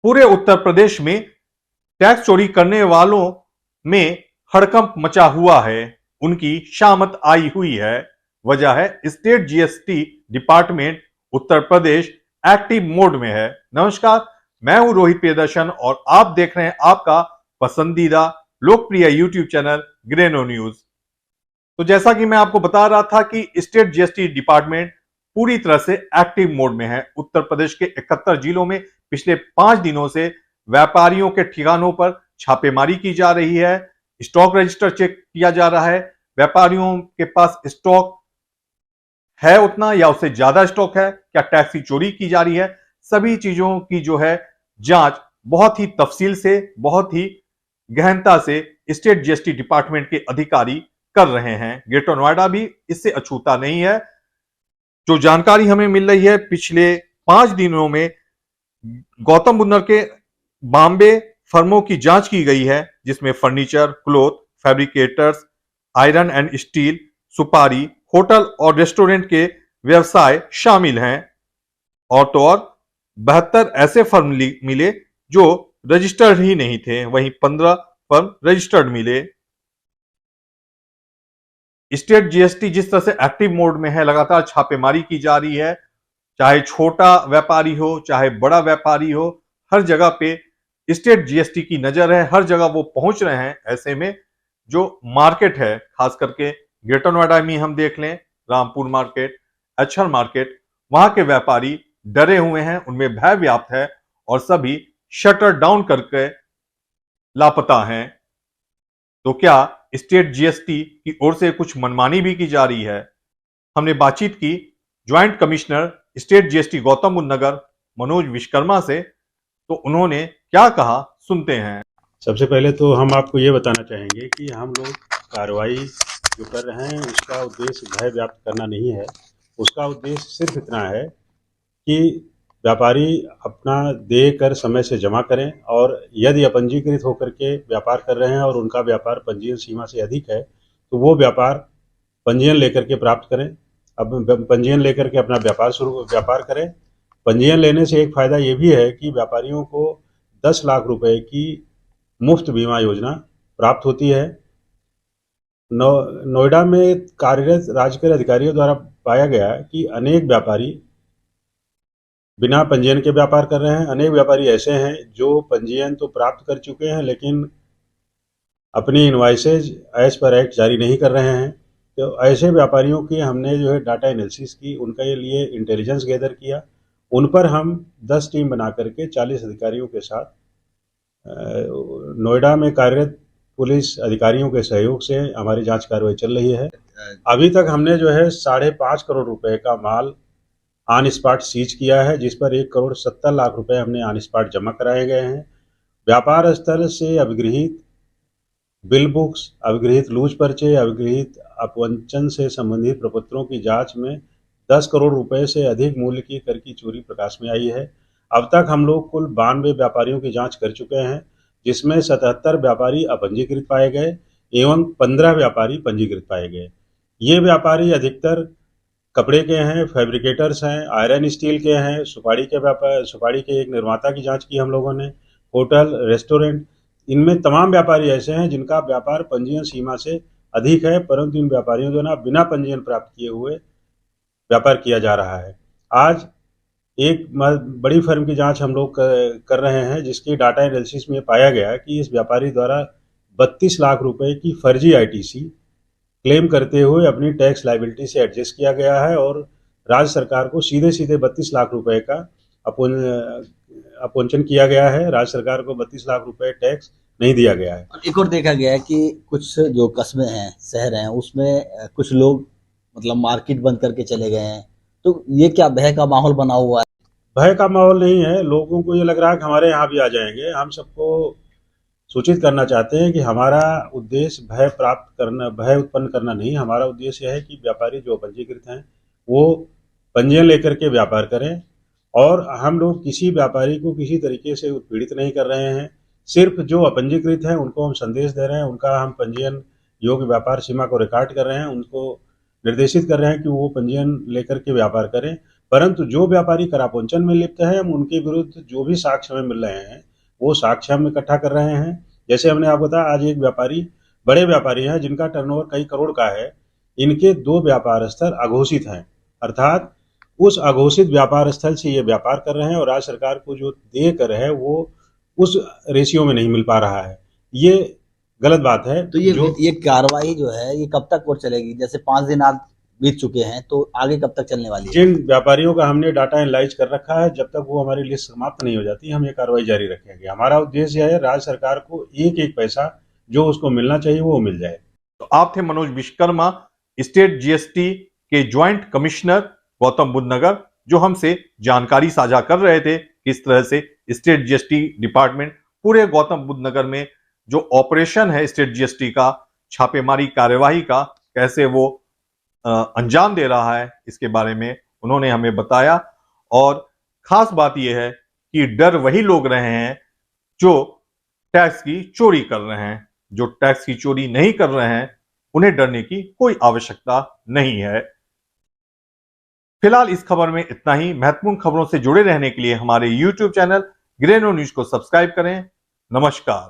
पूरे उत्तर प्रदेश में टैक्स चोरी करने वालों में हड़कंप मचा हुआ है। उनकी शामत आई हुई है। वजह है state GST department Uttar Pradesh active mode में है। नमस्कार, मैं हूं रोहित प्रियदर्शन और आप देख रहे हैं आपका पसंदीदा लोकप्रिय यूट्यूब चैनल ग्रेनो न्यूज। तो जैसा कि मैं आपको बता रहा था कि स्टेट जीएसटी डिपार्टमेंट पूरी तरह से एक्टिव मोड में है। उत्तर प्रदेश के 71 जिलों में पिछले 5 दिनों से व्यापारियों के ठिकानों पर छापेमारी की जा रही है। स्टॉक रजिस्टर चेक किया जा रहा है। व्यापारियों के पास स्टॉक है उतना या उससे ज्यादा स्टॉक है, क्या टैक्स की चोरी की जा रही है, सभी चीजों की जो है जांच बहुत ही तफसील से, बहुत ही गहनता से स्टेट जीएसटी डिपार्टमेंट के अधिकारी कर रहे हैं। ग्रेटर नोएडा भी इससे अछूता नहीं है। जो जानकारी हमें मिल रही है, पिछले 5 दिनों में गौतम बुद्ध नगर के 92 फर्मों की जांच की गई है, जिसमें furniture, cloth, fabricators, iron and steel, सुपारी, होटल और रेस्टोरेंट के व्यवसाय शामिल हैं। और तो और 72 ऐसे फर्म मिले जो रजिस्टर्ड ही नहीं थे। वहीं 15 फर्म रजिस्टर्ड मिले। स्टेट जीएसटी जिस तरह से एक्टिव मोड में है, लगातार छापेमारी की जा रही है। चाहे छोटा व्यापारी हो, चाहे बड़ा व्यापारी हो, हर जगह पे स्टेट जीएसटी की नजर है। हर जगह वो पहुंच रहे हैं। ऐसे में जो मार्केट है, खास करके ग्रेटर नोएडा में हम देख लें, रामपुर मार्केट, एचआर मार्केट, वहां के व्यापारी डरे हुए हैं, उनमें भय व्याप्त है और सभी शटर डाउन करके लापता हैं। तो क्या स्टेट जीएसटी की ओर से कुछ मनमानी भी की जा रही है? हमने बातचीत की joint commissioner state GST Gautam Buddh Nagar Manoj Vishwakarma से, तो उन्होंने क्या कहा, सुनते हैं। सबसे पहले तो हम आपको ये बताना चाहेंगे कि हम लोग कार्रवाई जो कर रहे हैं उसका उद्देश्य भय व्याप्त करना नहीं है। उसका उद्देश्य सिर्फ इतना है कि व्यापारी अपना देकर समय से जमा करें, और यदि अपंजीकृत होकर के व्यापार कर रहे हैं और उनका व्यापार पंजीयन सीमा से अधिक है तो वो व्यापार पंजीयन लेकर के प्राप्त करें। अब पंजीयन लेकर के अपना व्यापार करें। पंजीयन लेने से एक फ़ायदा ये भी है कि व्यापारियों को 10 लाख रुपए की मुफ्त बीमा योजना प्राप्त होती है। नोएडा में कार्यरत राज्य अधिकारियों द्वारा पाया गया कि अनेक व्यापारी बिना पंजीयन के व्यापार कर रहे हैं। अनेक व्यापारी ऐसे हैं जो पंजीयन तो प्राप्त कर चुके हैं लेकिन अपनी इनवाइसेज एज पर एक्ट जारी नहीं कर रहे हैं। तो ऐसे व्यापारियों की हमने जो है डाटा एनालिसिस की, उनके लिए इंटेलिजेंस गैदर किया। उन पर हम 10 टीम बना करके 40 अधिकारियों के साथ नोएडा में कार्यरत पुलिस अधिकारियों के सहयोग से हमारी जांच कार्रवाई चल रही है। अभी तक हमने जो है 5.5 करोड़ रुपए का माल ऑन स्पॉट सीज किया है, जिस पर 1,70,00,000 रुपए हमने ऑन स्पॉट जमा कराए गए हैं। व्यापार स्थल से अभिगृहित बिल बुक्स, अभिगृहित लूज पर्चे, अभिगृहित अपवंचन से संबंधित प्रपत्रों की जांच में 10 करोड़ रुपए से अधिक मूल्य की कर की चोरी प्रकाश में आई है। अब तक हम लोग कुल 92 व्यापारियों की जांच कर चुके हैं, जिसमें 77 व्यापारी अपंजीकृत पाए गए एवं 15 व्यापारी पंजीकृत पाए गए। ये व्यापारी अधिकतर कपड़े के हैं, फैब्रिकेटर्स हैं, आयरन स्टील के हैं, सुपारी के एक निर्माता की जांच की हम लोगों ने, होटल, रेस्टोरेंट, इनमें तमाम व्यापारी ऐसे हैं जिनका व्यापार पंजीयन सीमा से अधिक है, परंतु इन व्यापारियों द्वारा बिना पंजीयन प्राप्त किए हुए व्यापार किया जा रहा है। आज एक बड़ी फर्म की जांच हम लोग कर रहे हैं, जिसकी डाटा एनालिसिस में पाया गया कि इस व्यापारी द्वारा 32 लाख रुपए की फर्जी आईटीसी क्लेम करते हुए अपनी टैक्स लायबिलिटी से एडजस्ट किया गया है और राज्य सरकार को सीधे 32 लाख रुपए का अपवंचन किया गया है। राज्य सरकार को 32 लाख रुपए टैक्स नहीं दिया गया है। एक और देखा गया है कि कुछ जो कस्बे हैं, शहर हैं, उसमें कुछ लोग मतलब मार्केट बंद करके चले गए हैं। तो ये क्या भय का माहौल बना हुआ है? भय का माहौल नहीं है। लोगों को ये लग रहा है कि हमारे यहाँ भी आ जाएंगे। हम सबको सूचित करना चाहते हैं कि हमारा उद्देश्य भय उत्पन्न करना नहीं। हमारा उद्देश्य है कि व्यापारी जो पंजीकृत हैं वो पंजीयन लेकर के व्यापार करें, और हम लोग किसी व्यापारी को किसी तरीके से उत्पीड़ित नहीं कर रहे हैं। सिर्फ जो अपंजीकृत हैं उनको हम संदेश दे रहे हैं, उनका हम पंजीयन योग्य व्यापार सीमा को रिकॉर्ड कर रहे हैं, उनको निर्देशित कर रहे हैं कि वो पंजीयन लेकर के व्यापार करें। परंतु जो व्यापारी करापुंचन में लिप्त है, हम उनके विरुद्ध जो भी साक्ष्य हमें मिल रहे हैं वो साक्ष्य हम इकट्ठा कर रहे हैं। जैसे हमने आपको बताया, आज एक व्यापारी, बड़े व्यापारी हैं जिनका टर्नओवर कई करोड़ का है, इनके 2 व्यापार स्थल अघोषित हैं, अर्थात उस अघोषित व्यापार स्थल से ये व्यापार कर रहे हैं और राज्य सरकार को जो दे कर है वो उस रेशियो में नहीं मिल पा रहा है। ये गलत बात है। तो ये कार्रवाई जो है ये कब तक और चलेगी? जैसे 5 दिन आज बीत चुके हैं, तो आगे कब तक चलने वाली है? जिन व्यापारियों का हमने डाटा एनालाइज कर रखा है, जब तक वो हमारी लिस्ट समाप्त नहीं हो जाती हम ये कार्रवाई जारी रखेंगे। हमारा उद्देश्य है राज्य सरकार को एक एक पैसा जो उसको मिलना चाहिए वो मिल जाए। तो आप थे मनोज विश्वकर्मा, स्टेट जीएसटी के ज्वाइंट कमिश्नर गौतम बुद्ध नगर, जो हमसे जानकारी साझा कर रहे थे किस तरह से स्टेट जीएसटी डिपार्टमेंट पूरे गौतम बुद्ध नगर में जो ऑपरेशन है स्टेट जीएसटी का, छापेमारी कार्यवाही का, कैसे वो अंजाम दे रहा है, इसके बारे में उन्होंने हमें बताया। और खास बात यह है कि डर वही लोग रहे हैं जो टैक्स की चोरी कर रहे हैं। जो टैक्स की चोरी नहीं कर रहे हैं उन्हें डरने की कोई आवश्यकता नहीं है। फिलहाल इस खबर में इतना ही। महत्वपूर्ण खबरों से जुड़े रहने के लिए हमारे YouTube चैनल ग्रेनो न्यूज को सब्सक्राइब करें। नमस्कार।